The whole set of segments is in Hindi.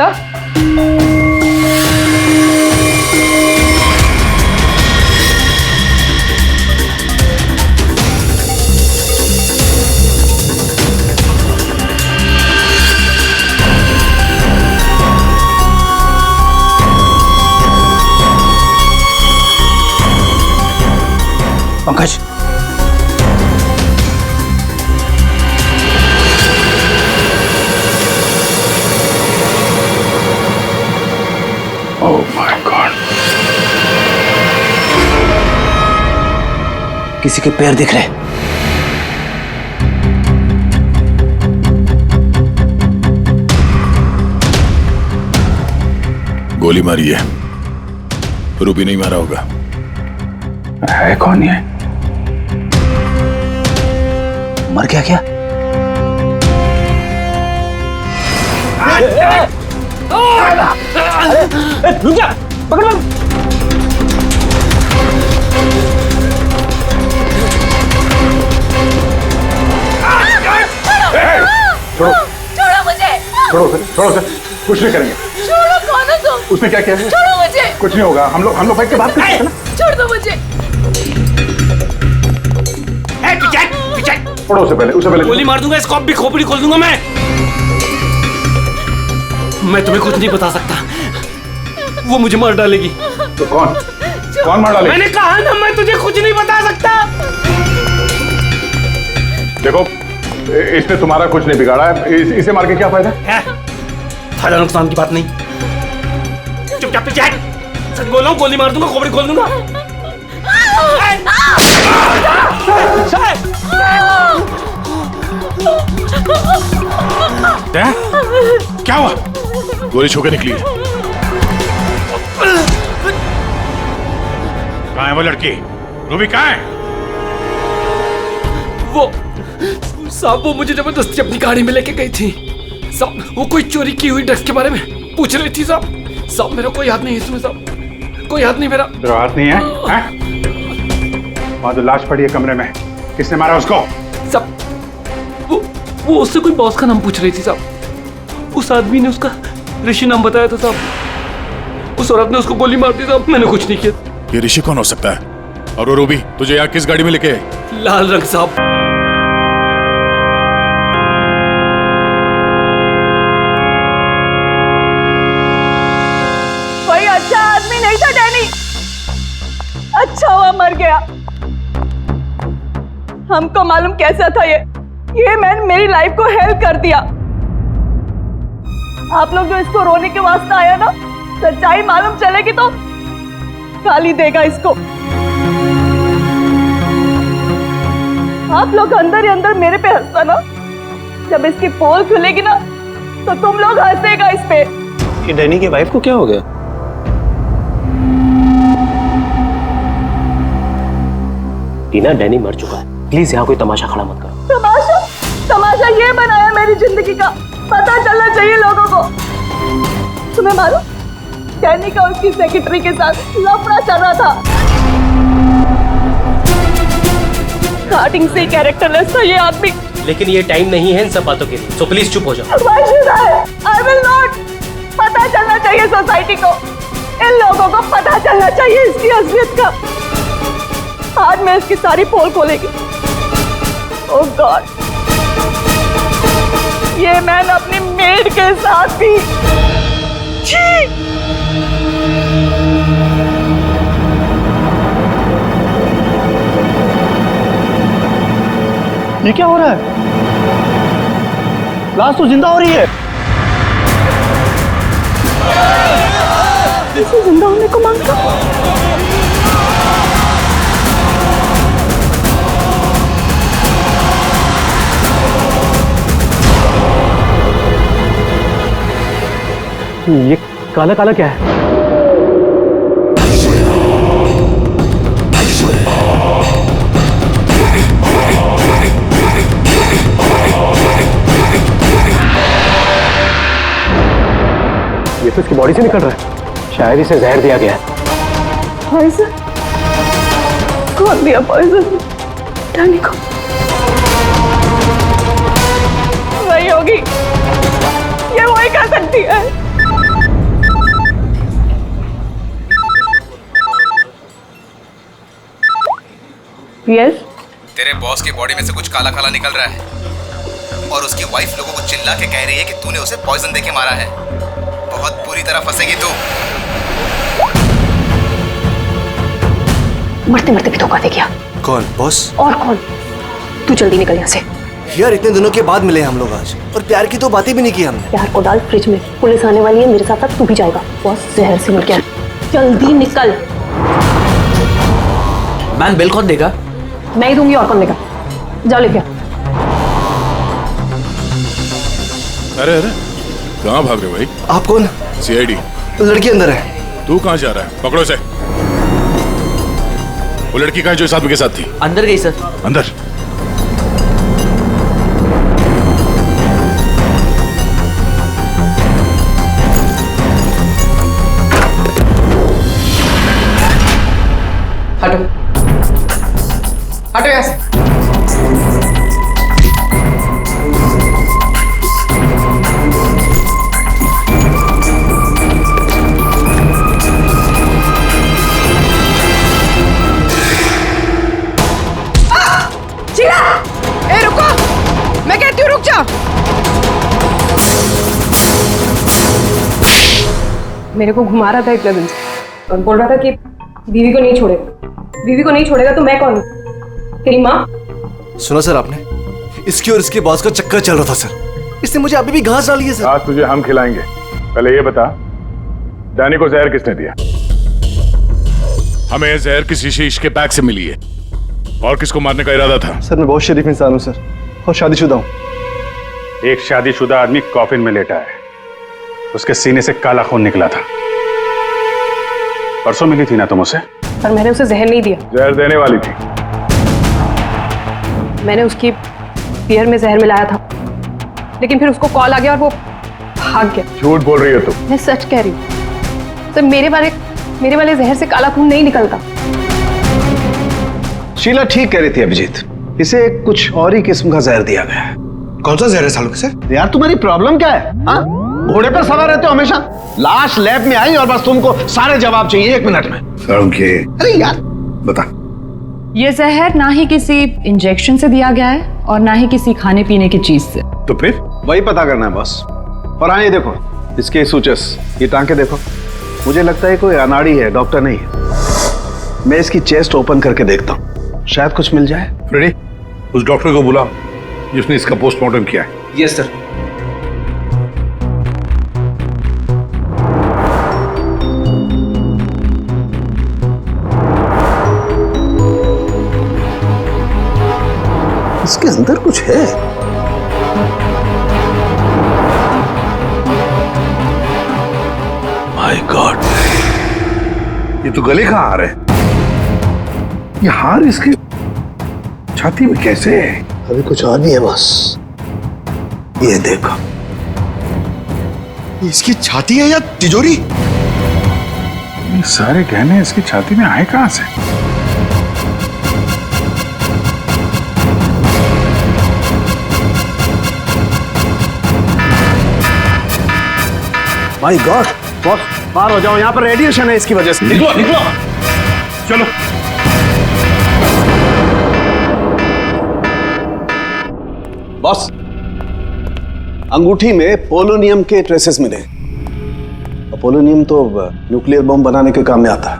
Sir Pankaj, oh my God, किसी के पैर दिख रहे। गोली मारी है, रूबी नहीं मारा होगा। है कौन ये? मर गया क्या? रुक जा, पकड़ पकड़। छोड़ो छोड़ो मुझे। छोड़ो उसे, कुछ नहीं करेंगे। छोड़ो, कौन हो तुम? उसने क्या किया है? छोड़ो मुझे। कुछ नहीं होगा, हम लोग बैठ के बात करते हैं ना। छोड़ दो मुझे। छोड़ो उसे पहले गोली मार दूंगा, इसको अब भी खोपड़ी खोल दूंगा मैं तुम्हें कुछ नहीं बता सकता, वो मुझे मार डालेगी। तो कौन मार डालेगा? मैंने कहा ना, मैं तुझे कुछ नहीं बता सकता। देखो, इसने तुम्हारा कुछ नहीं बिगाड़ा है, इसे मार के क्या फायदा? फायदा नुकसान की बात नहीं, चुपचाप पीछे हट। सच बोल रहा हूँ, गोली मार दूंगा, खोपड़ी खोल दूंगा। क्या हुआ? गोली छू के निकली है। कहाँ है वो लड़की? रूबी कहाँ है? वो साहब, वो मुझे जबरदस्ती अपनी गाड़ी में लेके गई थी साहब। वो कोई चोरी की हुई ड्रग्स के बारे में पूछ रही थी साहब। मेरा कोई हाथ नहीं है इसमें साहब, कोई हाथ नहीं मेरा। तेरा हाथ नहीं है? वहाँ जो लाश पड़ी है कमरे में, किसने मारा उसको? साहब, वो उससे कोई बॉस का नाम पूछ रही थी साहब। उस आदमी ने उसका ऋषि नाम बताया था साहब। उस औरत ने उसको गोली मार दी साहब, मैंने कुछ नहीं किया। ये ऋषि कौन हो सकता है? और वो रूबी तुझे यहाँ किस गाड़ी में लेके आई? लाल रंग साहब। कोई अच्छा आदमी नहीं था डैनी, अच्छा हुआ मर गया। हमको मालूम कैसा था ये मैन मेरी लाइफ को हेल्प कर दिया। आप लोग जो इसको रोने के वास्ते आया ना, सच्चाई मालूम चलेगी तो गाली देगा इसको। आप लोग अंदर ही अंदर मेरे पे हंसता ना, जब इसकी पोल खुलेगी ना तो तुम लोग हंसेगा इस पे। ये डैनी की वाइफ को क्या हो गया? टीना, डैनी मर चुका है, प्लीज यहाँ कोई तमाशा खड़ा मत करो। तमाशा ये बनाया मेरी जिंदगी का, पता चलना चाहिए लोगों को। तुम्हें मालूम, डैनी का उसकी सेक्रेटरी के साथ लफड़ा चल रहा था। स्टार्टिंग से कैरेक्टरलेस था ये आदमी। लेकिन ये टाइम नहीं है इन सब बातों के लिए, सो प्लीज चुप हो जाओ। Why should I will not। पता चलना चाहिए सोसाइटी को, इन लोगों को पता चलना चाहिए इसकी असलियत का। आज मैं इसकी सारी पोल खोलेगी। ओह गॉड, ये मैन अपनी मेड के साथ भी। छी! ये क्या हो रहा है? लाश तो जिंदा हो रही है। इसे जिंदा होने को मांगता। ये काला काला क्या है? ये तो इसकी बॉडी से निकल रहा है, शायद इसे जहर दिया गया है। पॉइजन? कौन दिया पॉइजन डैनी को? वही होगी, ये वही कर सकती है। यस। तेरे बॉस की बॉडी में से कुछ काला काला निकल रहा है और उसकी वाइफ लोगों को चिल्ला के कह रही है कि तूने उसे पॉइजन देके मारा है। बहुत बुरी तरह फंसेगी तू। मरते मरते भी धोखा दे गया। कौन बॉस? और कौन? तू जल्दी निकल यहाँ से। यार इतने दिनों के बाद मिले हम लोग आज, और प्यार की तो बातें भी नहीं की हमने। प्यार को डाल फ्रिज में, पुलिस आने वाली है, मेरे साथ साथ तू भी जाएगा। बॉस जहर से मिल गया, जल्दी निकल। मैम बिल कौन देगा? मैं ही दूंगी, और कौन देगा? जाओ लेके आ। अरे अरे कहाँ भाग रहे हो भाई? आप कौन? सीआईडी। लड़की अंदर है। तू कहाँ जा रहा है? पकड़ो इसे। वो लड़की कहाँ जो इस आदमी के साथ थी? अंदर गई सर। अंदर। हटो हटो यहाँ से। ए रुको, मैं कहती हूँ रुक जा। मेरे को घुमा रहा था इतने दिन से और बोल रहा था कि बीवी को नहीं छोड़ेगा, बीवी को नहीं छोड़ेगा। तो मैं कौन हूँ? तेरी माँ? सुना सर आपने, इसकी और इसके बॉस का चक्कर चल रहा था सर। इसने मुझे अभी भी घास डाली है सर। आज तुझे हम खिलाएंगे। पहले ये बता, डैनी को जहर किसने दिया? हमें जहर किसी शीश के पैक से मिली है। और किसको मारने का इरादा था? सर मैं बहुत शरीफ इंसान हूँ सर, और शादीशुदा हूँ। एक शादीशुदा आदमी कॉफिन में लेटा है, उसके सीने से काला खून निकला था। परसों मिली थी ना तुम उसे? पर मैंने उसे जहर नहीं दिया। जहर देने वाली थी। मैंने उसकी बियर में जहर मिलाया था, लेकिन फिर उसको कॉल आ गया और वो भाग गया। झूठ बोल रही हो तुम। मैं सच कह रही हूँ। तो मेरे वाले जहर से काला खून नहीं निकलता। शीला ठीक कह रही थी अभिजीत, इसे कुछ और ही किस्म का जहर दिया गया है। कौन सा जहर है सालों सर? यार तुम्हारी प्रॉब्लम क्या है? हाँ, घोड़े पर सवार रहते हो हमेशा। लाश लैब में आई और बस तुमको सारे जवाब चाहिए 1 मिनट में। अरे यार बता। ये जहर ना ही किसी इंजेक्शन से दिया गया है और ना ही किसी खाने पीने की चीज से। तो फिर वही पता करना है बस। और हाँ ये देखो, इसके सूचस, ये टांके देखो। मुझे लगता है कोई अनाड़ी है, डॉक्टर नहीं है। मैं इसकी चेस्ट ओपन करके देखता हूँ, शायद कुछ मिल जाए। रेडी? उस डॉक्टर को बुलाओ जिसने इसका पोस्टमार्टम किया है। Yes sir. इसके अंदर कुछ है। माय गॉड, ये तो गले का हार है। ये हार इसके छाती में कैसे है? अभी कुछ और भी है बस। ये देखो, इसकी छाती है या तिजोरी? ये सारे गहने इसकी छाती में आए कहां से? माय गॉड बॉस, बाहर हो जाओ, यहाँ पर रेडिएशन है इसकी वजह से। निकलो निकलो, चलो। बॉस, अंगूठी में पोलोनियम के ट्रेसेस मिले। पोलोनियम तो न्यूक्लियर बम बनाने के काम में आता है।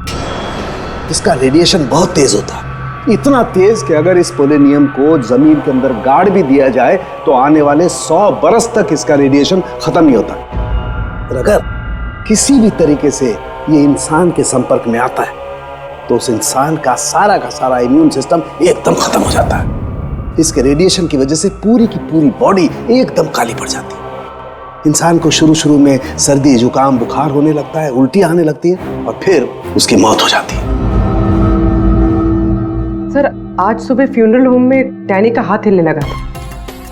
इसका रेडिएशन बहुत तेज होता है, इतना तेज कि अगर इस पोलोनियम को जमीन के अंदर गाड़ भी दिया जाए तो आने वाले 100 बरस तक इसका रेडिएशन खत्म नहीं होता। और अगर किसी भी तरीके से ये इंसान के संपर्क में आता है तो उस इंसान का सारा इम्यून सिस्टम एकदम खत्म हो जाता है। इसके रेडिएशन की वजह से पूरी की पूरी बॉडी एकदम काली पड़ जाती है। इंसान को शुरू में सर्दी, जुकाम, बुखार होने लगता है, उल्टी आने लगती है और फिर उसकी मौत हो जाती है। सर आज सुबह फ्यूनरल होम में डैनी का हाथ हिलने लगा था,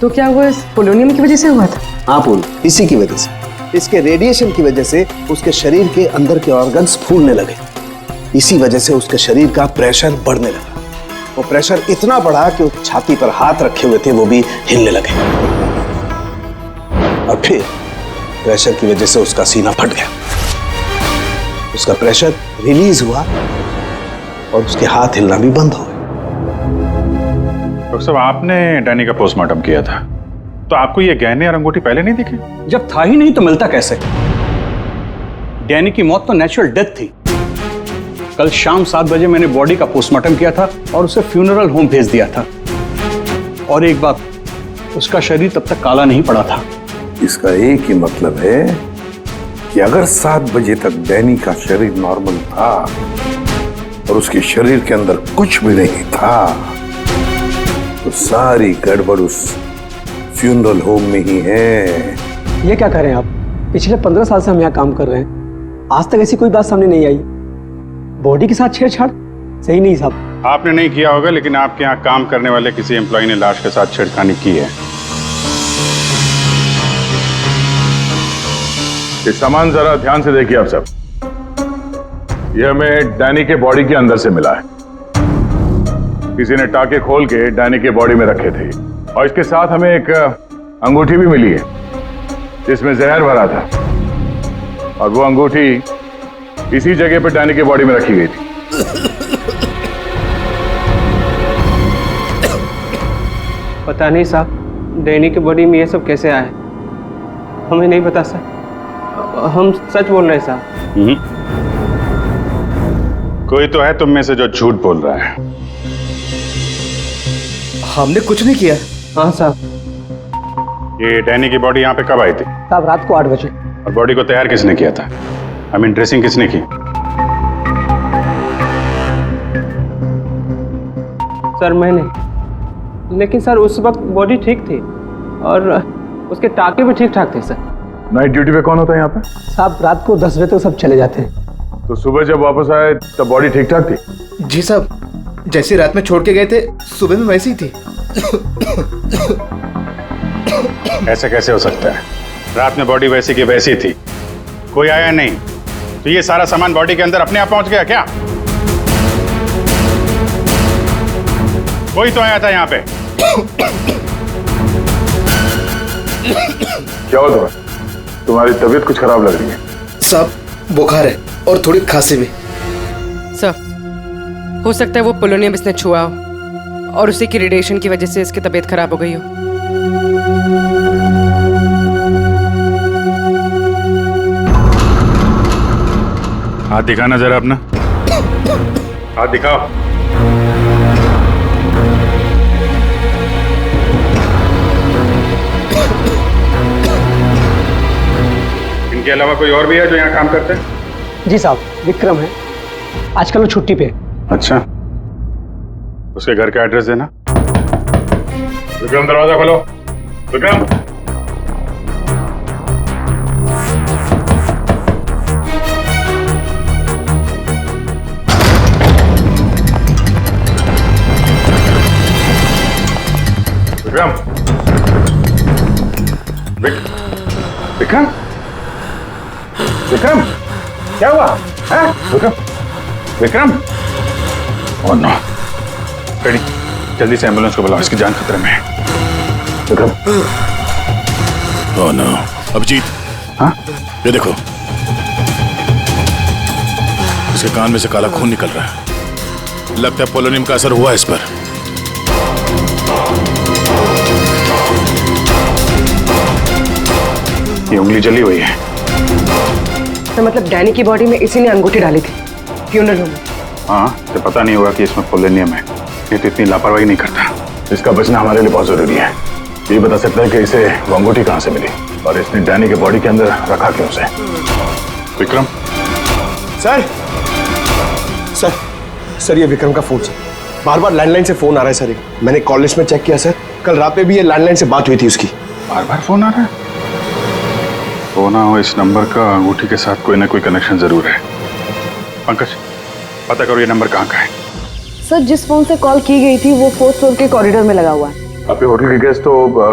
तो क्या वो इस पोलोनियम की वजह से हुआ था? हाँ पूल, इसी की वजह से, इसके रेडिएशन की वजह से उसके शरीर के अंदर के ऑर्गन्स फूलने लगे। इसी वजह से उसके शरीर का प्रेशर बढ़ने लगा। वो प्रेशर इतना बढ़ा कि उस छाती पर हाथ रखे हुए थे वो भी हिलने लगे और फिर प्रेशर की वजह से उसका सीना फट गया। उसका प्रेशर रिलीज हुआ और उसके हाथ हिलना भी बंद हो गए। डॉक्टर साहब, आपने डैनी का पोस्टमार्टम किया था, तो आपको ये गहने और अंगूठी पहले नहीं दिखे? जब था ही नहीं तो मिलता कैसे? डैनी की मौत तो नेचुरल डेथ थी। कल शाम 7 बजे मैंने बॉडी का पोस्टमार्टम किया था और उसे फ्यूनरल होम भेज दिया था। और एक बात, उसका शरीर तब तक काला नहीं पड़ा था। इसका एक ही मतलब है कि अगर 7 बजे तक डैनी का शरीर नॉर्मल था और उसके शरीर के अंदर कुछ भी नहीं था, तो सारी गड़बड़ उस फ्यूनरल होम में ही है। ये क्या कह रहे हैं आप? पिछले 15 साल से हम यहाँ काम कर रहे हैं, आज तक ऐसी कोई बात सामने नहीं आई। बॉडी के साथ छेड़छाड़ सही नहीं साहब। आपने नहीं किया होगा, लेकिन आपके यहाँ काम करने वाले किसी एम्प्लॉय ने लाश के साथ छेड़खानी की है। ये सामान जरा ध्यान से देखिए आप सब। ये हमें डैनी के बॉडी के अंदर से मिला है। किसी ने टाके खोल के डैनी के बॉडी में रखे थे, और इसके साथ हमें एक अंगूठी भी मिली है जिसमें जहर भरा था, और वो अंगूठी इसी जगह पे डैनी के बॉडी में रखी गई थी। पता नहीं साहब, डैनी की बॉडी में ये सब कैसे आया, हमें नहीं पता सर। हम सच बोल रहे हैं साहब। कोई तो है तुम में से जो झूठ बोल रहा है। हमने कुछ नहीं किया। हाँ साहब। ये डैनी की बॉडी यहाँ पे कब आई थी? साहब रात को 8 बजे। और बॉडी को तैयार किसने किया था? आई मीन ड्रेसिंग किसने की? सर मैंने। लेकिन सर उस वक्त बॉडी ठीक थी और उसके टाके भी ठीक ठाक थे सर। नाइट ड्यूटी पे कौन होता है यहाँ पे? साहब रात को 10 बजे तक सब चले जाते हैं। तो सुबह जब वापस आए तब बॉडी ठीक ठाक थी? जी साहब, जैसे रात में छोड़ के गए थे सुबह में वैसी ही थी। ऐसे कैसे हो सकता है? रात में बॉडी वैसी की वैसी थी, कोई आया नहीं, तो ये सारा सामान बॉडी के अंदर अपने आप पहुंच गया क्या? कोई तो आया था यहाँ पे। क्या हुआ तुम्हें? तुम्हारी तबीयत कुछ खराब लग रही है। साहब बुखार है और थोड़ी खांसी भी। सर हो सकता है वो पोलोनियम इसने छुआ हो और उसी की रेडिएशन की वजह से इसकी तबीयत खराब हो गई हो। हाथ दिखाना जरा अपना, हाथ दिखाओ। इनके अलावा कोई और भी है जो यहाँ काम करते हैं? जी साहब, विक्रम है, आजकल वो छुट्टी पे। अच्छा, उसके घर का एड्रेस देना। विक्रम दरवाजा खोलो। विक्रम, विक्रम, विक्रम, विक्रम, क्या हुआ है? Vikram, Vikram, oh no, ready, जल्दी से एम्बुलेंस को बुलाओ, इसकी जान खतरे में है। विक्रम, ओह नो, अभिजीत, हाँ, ये देखो, इसके कान में से काला खून निकल रहा है। लगता है पोलोनियम का असर हुआ इस पर। ये उंगली जली हुई है। तो मतलब डैनी की बॉडी में इसी ने अंगूठी डाली थी फ्यूनरल होम में। हाँ, तो पता नहीं होगा कि इसमें पोलोनियम है। ये तो इतनी लापरवाही नहीं करता। इसका बचना हमारे लिए बहुत जरूरी है। ये बता सकता है कि इसे वो अंगूठी कहाँ से मिली और इसने डैनी के बॉडी के अंदर रखा क्यों उसे। विक्रम, सर सर सर ये विक्रम का फोन सर, बार बार लैंडलाइन से फोन आ रहा है सर। मैंने कॉल लिस्ट में चेक किया सर, कल रात में भी ये लैंडलाइन से बात हुई थी उसकी। बार बार फोन आ रहा है? हो ना हो इस नंबर का अंगूठी के साथ कोई ना कोई कनेक्शन जरूर है। पंकज, पता करो ये नंबर कहाँ का है। सर जिस फोन से कॉल की गई थी वो 4th फ्लोर के कॉरिडोर में लगा हुआ है। आपके होटल के गेस्ट तो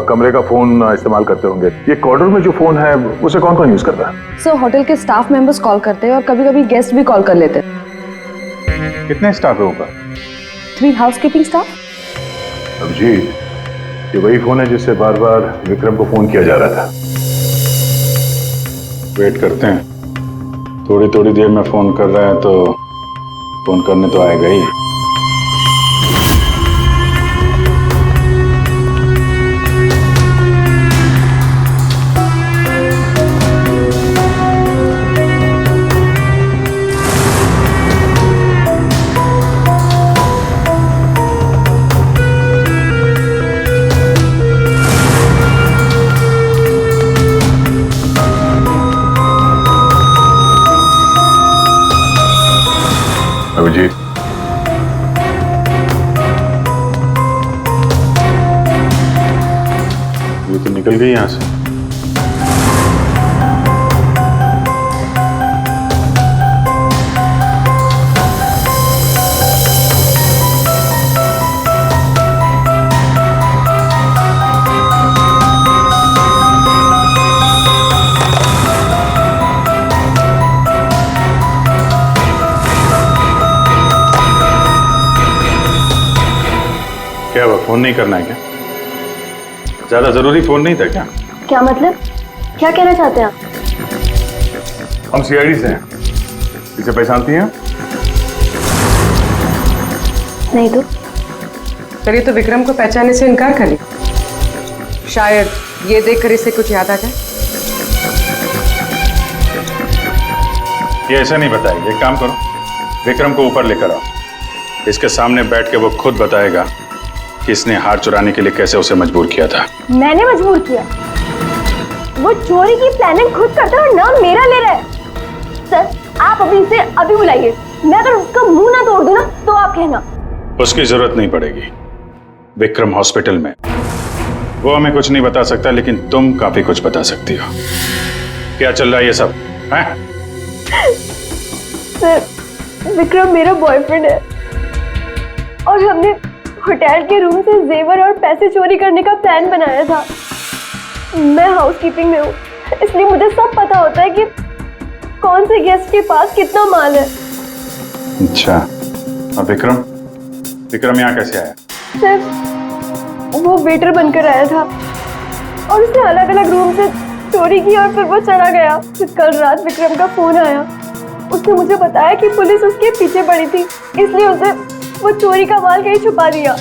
कमरे का फोन इस्तेमाल करते होंगे। ये कॉरिडोर में जो फोन है उसे कौन कौन यूज करता है? सर होटल के स्टाफ मेंबर्स कॉल करते हैं और कभी कभी गेस्ट भी कॉल कर लेते हैं। कितने स्टाफ है ऊपर? 3 हाउसकीपिंग स्टाफ। अभिजीत, ये वही फोन है जिससे बार बार विक्रम को फोन किया जा रहा था। वेट करते हैं, थोड़ी थोड़ी देर में फोन कर रहा है तो फोन करने तो आएगा ही। निकल गई यहां से। क्या हुआ, फोन नहीं करना है क्या? ज्यादा जरूरी फोन नहीं था क्या? क्या मतलब? क्या कहना चाहते हैं आप? हम सीआईडी से हैं। इसे पहचानती हैं? नहीं तो। सर ये तो विक्रम को पहचानने से इनकार कर लिया। शायद ये देखकर इसे कुछ याद आ जाए। ये ऐसा नहीं बताएगी। एक काम करो, विक्रम को ऊपर लेकर आओ। इसके सामने बैठ के वो खुद बताएगा कि इसने हार चुराने के लिए कैसे उसे मजबूर किया था। मैंने मजबूर किया? वो चोरी की प्लानिंग खुद करता है और नाम मेरा ले रहा है। सर आप अभी इसे अभी बुलाइए। मैं अगर उसका मुंह ना तोड़ दूं ना तो आप कहना। उसकी जरूरत नहीं पड़ेगी। विक्रम हॉस्पिटल में, वो हमें कुछ नहीं बता सकता, लेकिन तुम काफी कुछ बता सकती हो। क्या चल रहा है ये सब है? सर विक्रम मेरा बॉयफ्रेंड है और हमने होटल के रूम से जेवर और पैसे चोरी करने का प्लान बनाया था। मैं हाउसकीपिंग में हूँ, इसलिए मुझे सब पता होता है कि कौन से गेस्ट के पास कितना माल है। अच्छा, और विक्रम यहाँ कैसे आया? सर वो वेटर बनकर आया था और उसने अलग अलग रूम से चोरी की और फिर वो चला गया। फिर कल रात विक्रम का फोन आया। उसने मुझे बताया कि पुलिस उसके पीछे पड़ी थी, इसलिए उसे वो चोरी का माल कहीं छुपा दिया।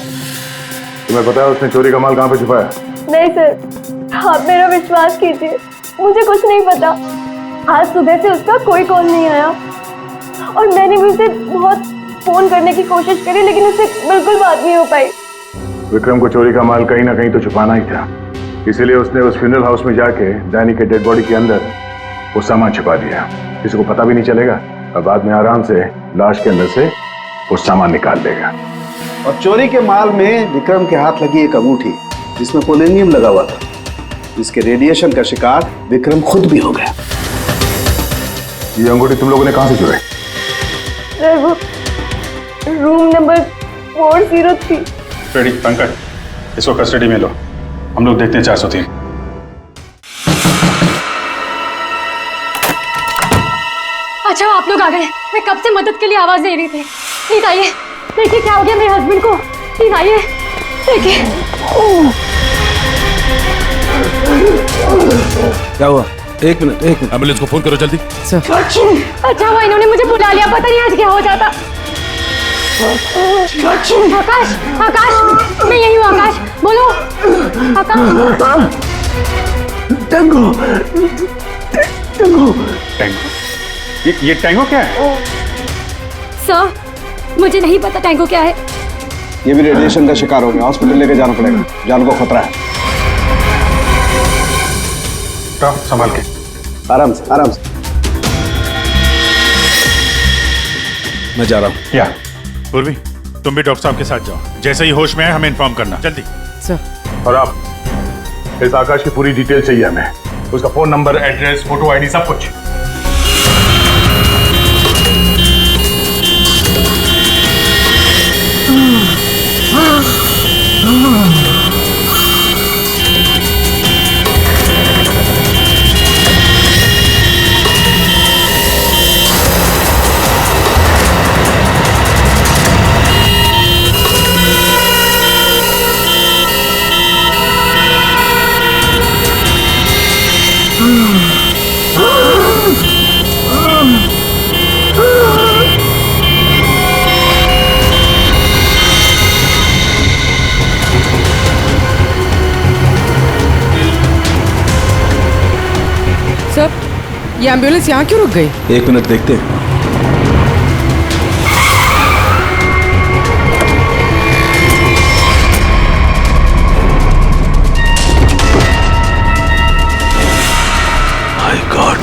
तुम्हें पता है उसने चोरी का माल कहाँ पे छुपाया? नहीं सर, आप मेरा विश्वास कीजिए, मुझे कुछ नहीं पता। आज सुबह से उसका कोई कॉल नहीं आया और मैंने भी उसे बहुत फोन करने की कोशिश करी, लेकिन उससे बिल्कुल बात नहीं हो पाई। विक्रम को चोरी का माल कहीं ना कहीं तो छुपाना ही था, इसीलिए उसने उस फ्यूनरल हाउस में जाके डैनी के डेड बॉडी के अंदर वो सामान छुपा दिया। किसी को पता भी नहीं चलेगा और बाद में आराम से लाश के अंदर से वो सामान निकाल देगा। और चोरी के माल में विक्रम के हाथ लगी एक अंगूठी जिसमें पोलेनियम लगा हुआ था, जिसके रेडिएशन का शिकार विक्रम खुद भी हो गया। ये अंगूठी तुम लोगों ने कहां से चुराई? सर वो रूम नंबर 403। रेडी पंकज, इसको कस्टडी में लो, हम लोग देखते हैं 403। अच्छा आप लोग आ गए। मैं कब से मदद के लिए आवाज दे रही थी। प्लीज आइए, देखिए क्या हो गया मेरे हस्बैंड को। प्लीज आइए देखिए। क्या हुआ? एक मिनट एम्बुलेंस को फोन करो जल्दी। सर अच्छा हुआ इन्होंने मुझे बुला लिया, पता नहीं आज क्या हो जाता। आकाश, आकाश, मैं यही हूँ। आकाश बोलो। आकाश। टैंगो, टैंगो, टैंगो, ये टैंगो क्या है? सर मुझे नहीं पता टैंगो क्या है। ये भी रेडिएशन का शिकार हो गया, हॉस्पिटल लेके जाना पड़ेगा, जान को खतरा है। संभाल के, आराम से आराम से। मैं जा रहा हूँ। या पूर्वी, तुम भी डॉक्टर साहब के साथ जाओ। जैसे ही होश में आए हमें इन्फॉर्म करना, जल्दी। सर और आप इस आकाश की पूरी डिटेल चाहिए हमें, उसका phone number, address, photo, ID, सब कुछ। सर ये एम्बुलेंस यहाँ क्यों रुक गई? एक मिनट देखते हैं। माय गॉड,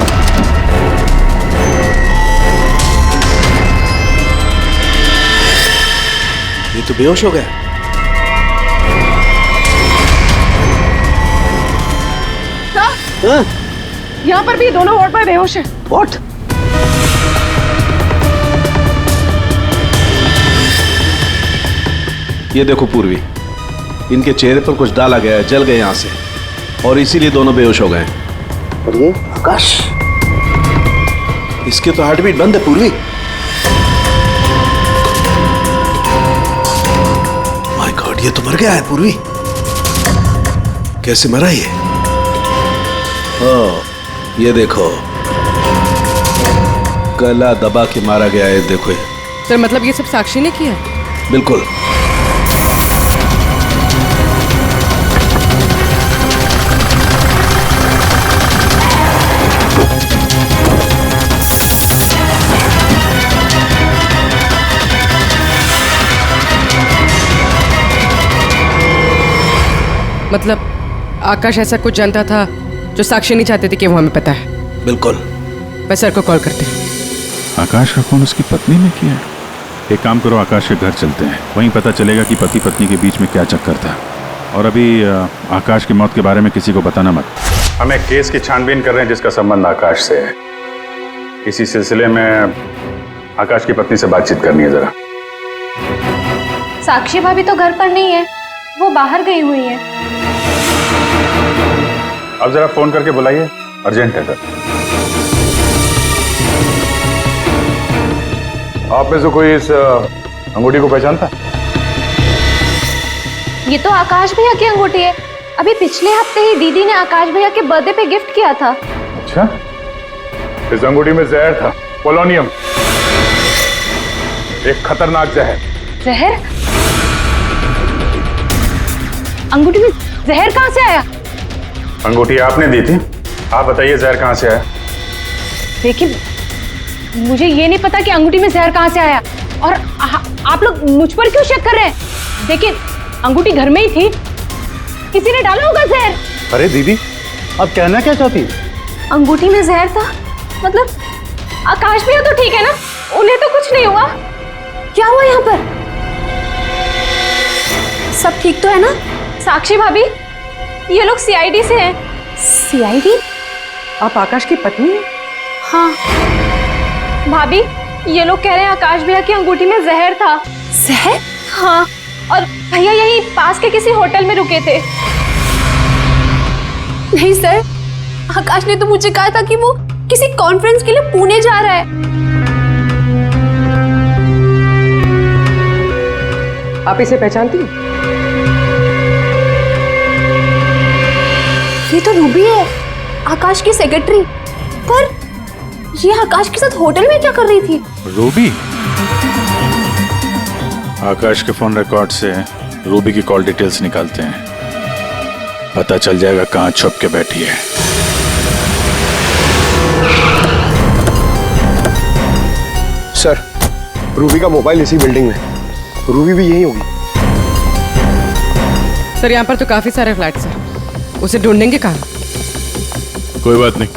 ये तो बेहोश हो गया। यहाँ पर भी दोनों वार्ड में बेहोश है। व्हाट? ये देखो पूर्वी, इनके चेहरे पर कुछ डाला गया है, जल गए यहां से, और इसीलिए दोनों बेहोश हो गए। और ये आकाश, इसके तो हार्ट बीट बंद है पूर्वी। माय गॉड, ये तो मर गया है पूर्वी। कैसे मरा ये? ये देखो, गला दबा के मारा गया है, देखो ये। सर मतलब ये सब साक्षी ने किया? बिल्कुल। मतलब आकाश ऐसा कुछ जानता था जो साक्षी नहीं चाहते थे कि वो हमें पता है? बिल्कुल। मैं सर को कॉल करते हैं। आकाश का फोन उसकी पत्नी ने किया? एक काम करो, आकाश के घर चलते हैं, वहीं पता चलेगा कि पति पत्नी के बीच में क्या चक्कर था। और अभी आकाश की मौत के बारे में किसी को बताना मत। हम एक केस की छानबीन कर रहे हैं जिसका संबंध आकाश से है। इसी सिलसिले में आकाश की पत्नी से बातचीत करनी है जरा। साक्षी भाभी तो घर पर नहीं है, वो बाहर गई हुई है। अब जरा फोन करके बुलाइए, अर्जेंट है सर। आप में से कोई इस अंगूठी को पहचानता? ये तो आकाश भैया की अंगूठी है। अभी पिछले हफ्ते ही दीदी ने आकाश भैया के बर्थडे पे गिफ्ट किया था। अच्छा, इस अंगूठी में जहर था, पोलोनियम, एक खतरनाक जहर। जहर? अंगूठी में जहर कहाँ से आया? अंगूठी आपने दी थी, आप बताइए जहर कहाँ से आया? देखिए, मुझे ये नहीं पता कि अंगूठी में जहर कहाँ से आया, और आप लोग मुझ पर क्यों शक कर रहे हैं? देखिए, अंगूठी घर में ही थी, किसी ने डाला होगा जहर। अरे दीदी, आप कहना क्या चाहती? अंगूठी में जहर था मतलब आकाश भैया तो ठीक है ना, उन्हें तो कुछ नहीं हुआ? क्या हुआ यहाँ पर? सब ठीक तो है ना? साक्षी भाभी, ये लोग सीआईडी से हैं। सीआईडी? आप आकाश की पत्नी हैं? हाँ भाभी, ये लोग कह रहे हैं आकाश भैया की अंगूठी में जहर था। जहर? हाँ, और भैया यही पास के किसी होटल में रुके थे। नहीं सर, आकाश ने तो मुझे कहा था कि वो किसी कॉन्फ्रेंस के लिए पुणे जा रहा है। आप इसे पहचानती हैं? ये तो रूबी है, आकाश की सेक्रेटरी। पर ये आकाश के साथ होटल में क्या कर रही थी? रूबी? आकाश के फोन रिकॉर्ड से रूबी की कॉल डिटेल्स निकालते हैं, पता चल जाएगा कहां छुप के बैठी है। सर, रूबी का मोबाइल इसी बिल्डिंग में, रूबी भी यही होगी। सर यहाँ पर तो काफी सारे फ्लैट्स हैं, उसे ढूंढेंगे कहाँ? कोई बात नहीं,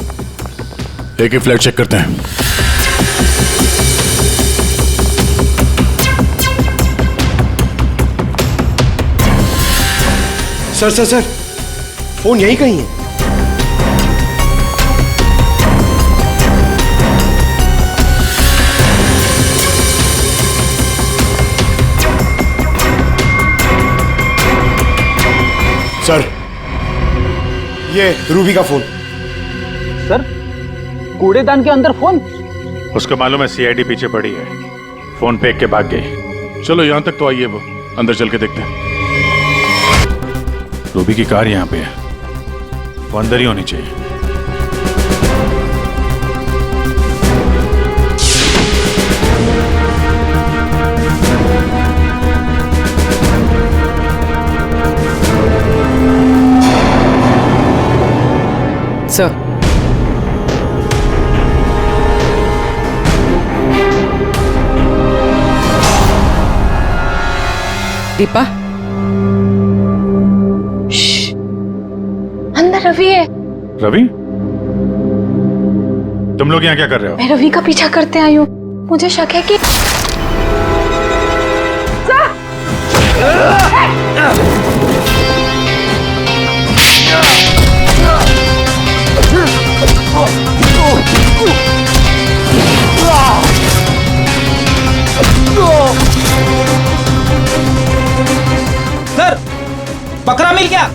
एक ही फ्लैट चेक करते हैं। सर सर सर, फोन यही कहीं है। सर, ये रूबी का फोन। सर, कूड़ेदान के अंदर फोन? उसको मालूम है सीआईडी पीछे पड़ी है, फोन फेंक के भाग गई। चलो यहां तक तो आइए, वो अंदर चल के देखते हैं। रूबी की कार यहां पे है, वो अंदर ही होनी चाहिए। सर, दीपा, अंदर रवि है। रवि? तुम लोग यहाँ क्या कर रहे हो? मैं रवि का पीछा करते आई हूँ, मुझे शक है कि सर, बकरा मिल गया।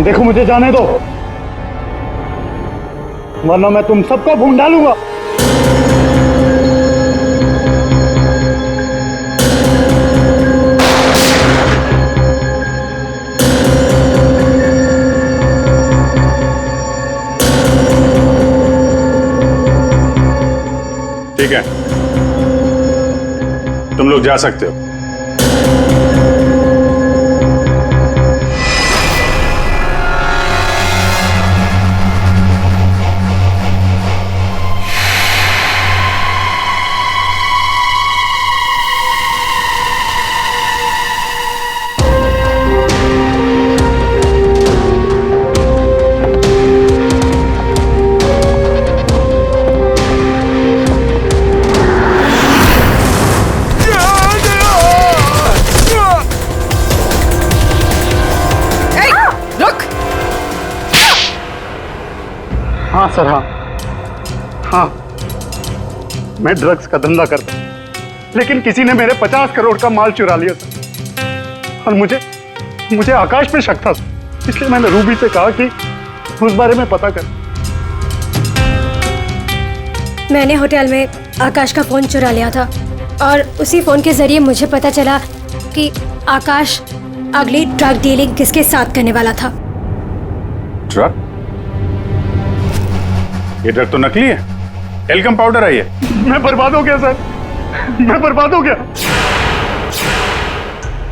देखो, मुझे जाने दो, वरना मैं तुम सबको भून डालूंगा। ठीक है, तुम लोग जा सकते हो। हाँ सर, हाँ, मैं ड्रग्स का धंधा करता हूँ, लेकिन किसी ने मेरे 50 करोड़ का माल चुरा लिया सर। और मुझे आकाश पे शक था, इसलिए मैंने रूबी से कहा कि उस बारे में पता कर। मैंने होटल में आकाश का फोन चुरा लिया था और उसी फोन के जरिए मुझे पता चला कि आकाश अगली ड्रग डीलिंग किसके साथ करने वाला था। ड्रग? ये ड्रग तो नकली है, एल्कम पाउडर है ये। मैं बर्बाद हो गया सर, मैं बर्बाद हो गया।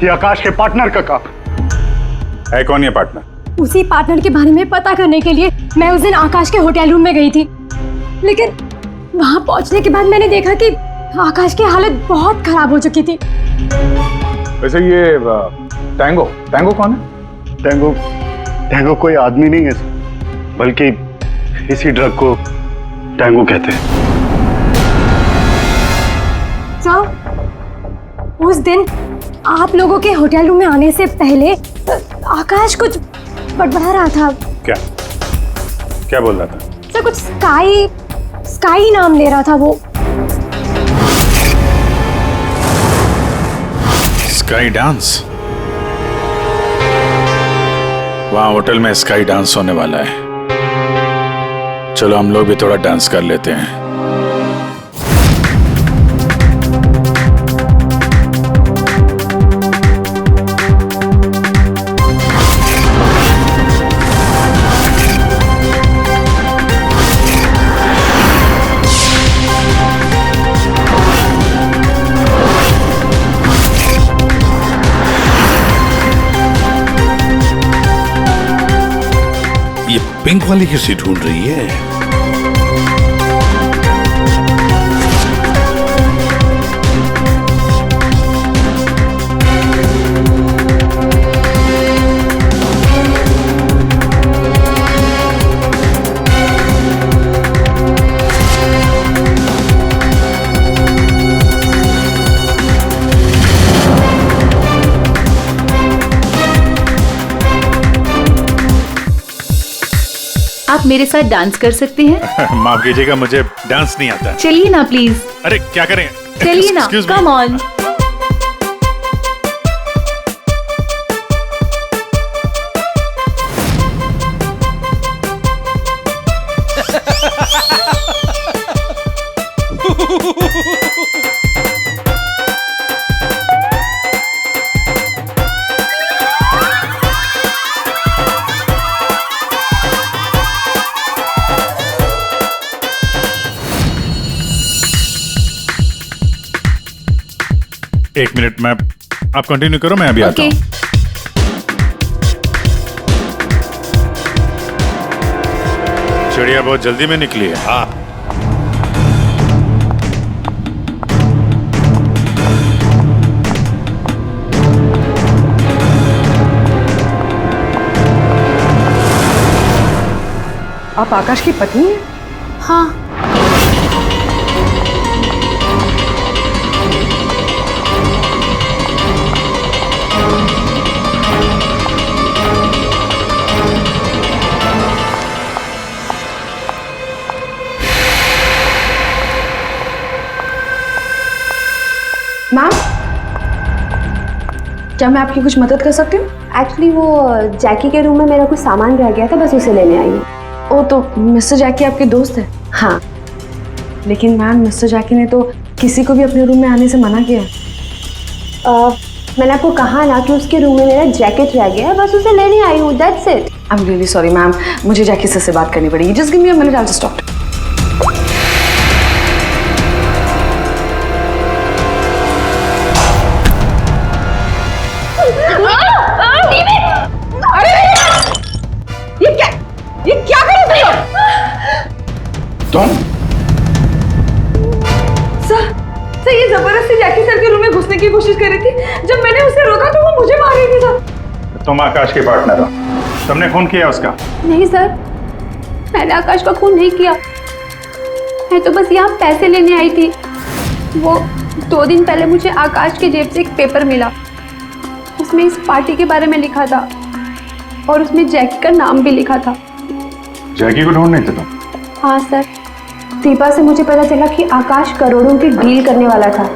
ये आकाश के पार्टनर का काम है। कौन ये पार्टनर? उसी पार्टनर के बारे में पता करने के लिए मैं उस दिन आकाश के होटल रूम में गई थी, लेकिन वहां पहुंचने के बाद मैंने देखा कि आकाश की हालत बहुत खराब हो चुकी थी। वैसे ये टैंगो कौन है? टैंगो कोई आदमी नहीं है सर, बल्कि इसी ड्रग को टैंगो कहते हैं। सर, उस दिन आप लोगों के होटल रूम में आने से पहले आकाश कुछ बड़बड़ा रहा था। क्या बोल रहा था? सर, कुछ स्काई नाम ले रहा था वो। Sky dance? वहां होटल में स्काई डांस होने वाला है। चलो हम लोग भी थोड़ा डांस कर लेते हैं। ये पिंक वाली किसी ढूंढ रही है? आप मेरे साथ डांस कर सकते हैं? माफ कीजिएगा, मुझे डांस नहीं आता। चलिए ना प्लीज। अरे क्या करें? चलिए ना, कम ऑन। एक मिनट, मैं आप कंटिन्यू करो, मैं अभी आता हूँ। चिड़िया बहुत जल्दी में निकली है। हाँ, आप आकाश की पत्नी हैं? हाँ। मैम, क्या मैं आपकी कुछ मदद कर सकती हूँ? एक्चुअली वो जैकी के रूम में मेरा कुछ सामान रह गया था, बस उसे लेने आई हूँ। ओ, तो मिस्टर जैकी आपके दोस्त है? हाँ। लेकिन मैम, मिस्टर जैकी ने तो किसी को भी अपने रूम में आने से मना किया। मैंने आपको कहा ना कि उसके रूम में मेरा जैकेट रह गया है, बस उसे लेने आई हूँ, that's it. I am really sorry ma'am, मुझे जैकी से बात करनी पड़ेगी। Just give me a minute, I will just talk. ये क्या कर रहे हो तुम? सर ये जबरदस्ती जैकी सर के रूम में घुसने की कोशिश कर रही थी। जब मैंने उसे रोका तो वो मुझे मार रही थी सर। तुम आकाश के पार्टनर हो, तुमने खून किया उसका? नहीं सर, मैंने आकाश का खून नहीं किया। मैं तो बस यहाँ पैसे लेने आई थी। वो 2 दिन पहले मुझे आकाश के जेब से एक पेपर मिला, उसमें इस पार्टी के बारे में लिखा था और उसमें जैकी का नाम भी लिखा था। जैकी को ढूंढ नहीं थे तुम? हाँ सर, दीपा से मुझे पता चला कि आकाश करोड़ों की डील करने वाला था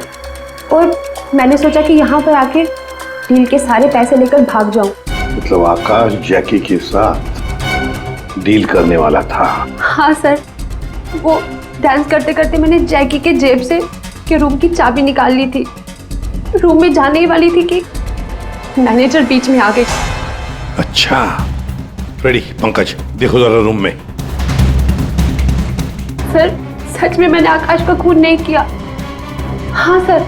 और मैंने सोचा कि यहाँ पर आके डील के सारे पैसे लेकर भाग जाऊं। मतलब आकाश जैकी के साथ डील करने वाला था? हाँ सर, वो डांस करते करते मैंने जैकी के जेब से के रूम की चाबी निकाल ली थी। रूम में जाने ही वाली थी कि मैनेजर बीच में आ गई। अच्छा, रेडी पंकज, देखो जरा रूम में। सर सच में मैंने आकाश का खून नहीं किया। हाँ सर,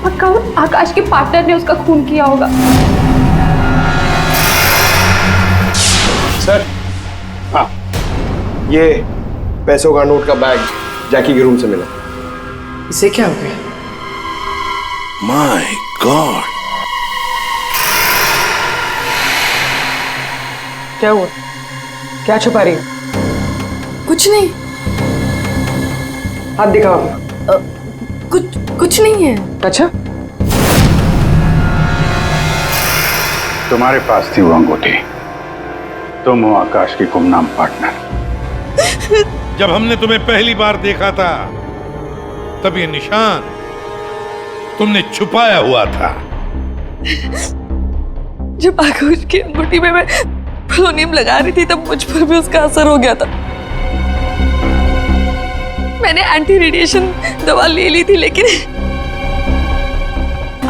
पक्का आकाश के पार्टनर ने उसका खून किया होगा। सर, हाँ, ये पैसों का नोट का बैग जैकी के रूम से मिला। इसे क्या हो गया? माय गॉड, क्या हुआ? क्या छुपा रही हो? कुछ नहीं। हाथ दिखाओ अपना। कुछ नहीं है। अच्छा, तुम्हारे पास थी वो अंगूठी, तुम हो आकाश की गुमनाम पार्टनर। जब हमने तुम्हें पहली बार देखा था तब ये निशान तुमने छुपाया हुआ था। जब आकाश की अंगूठी में मैं पोलोनियम लगा रही थी तब मुझ पर भी उसका असर हो गया था। मैंने एंटी रेडिएशन दवा ले ली थी, लेकिन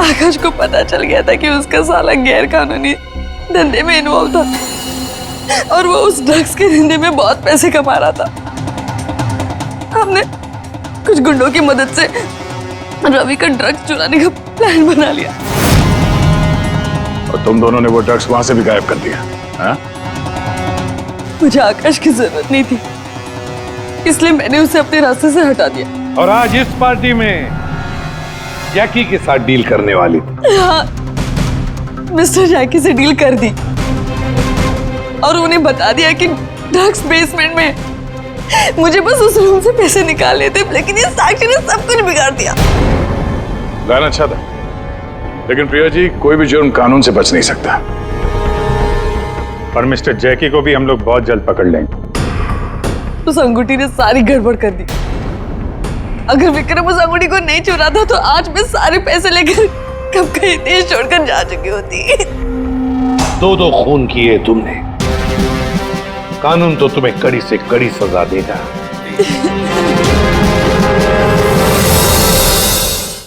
आकाश को पता चल गया था कि उसका साला गैर कानूनी धंधे में इन्वॉल्व था और वो उस ड्रग्स के धंधे में बहुत पैसे कमा रहा था। हमने कुछ गुंडों की मदद से रवि का ड्रग्स चुराने का प्लान बना लिया और तुम दोनों ने वो ड्रग्स वहां से भी गायब कर दिया। हाँ? मुझे आकाश की जरूरत नहीं थी, इसलिए मैंने उसे अपने रास्ते से हटा दिया। और आज इस पार्टी में जैकी के साथ डील करने वाली थी। हाँ, मिस्टर जैकी से डील कर दी और उन्हें बता दिया कि ड्रग्स बेसमेंट में। मुझे बस उस रूम से पैसे निकालने थे, लेकिन ये साक्षी ने सब कुछ बिगाड़ दिया। प्लान अच्छा था, लेकिन प्रिया जी, कोई भी जुर्म कानून से बच नहीं सकता। पर मिस्टर जैकी को भी हम लोग बहुत जल्द पकड़ लेंगे। उस अंगूठी ने सारी गड़बड़ कर दी। अगर विक्रम उस अंगूठी को नहीं चुराता तो आज मैं सारे पैसे लेकर कब कहीं देश छोड़कर जा चुकी होती। 2 खून किए तुमने, कानून तो तुम्हें कड़ी से कड़ी सजा देगा।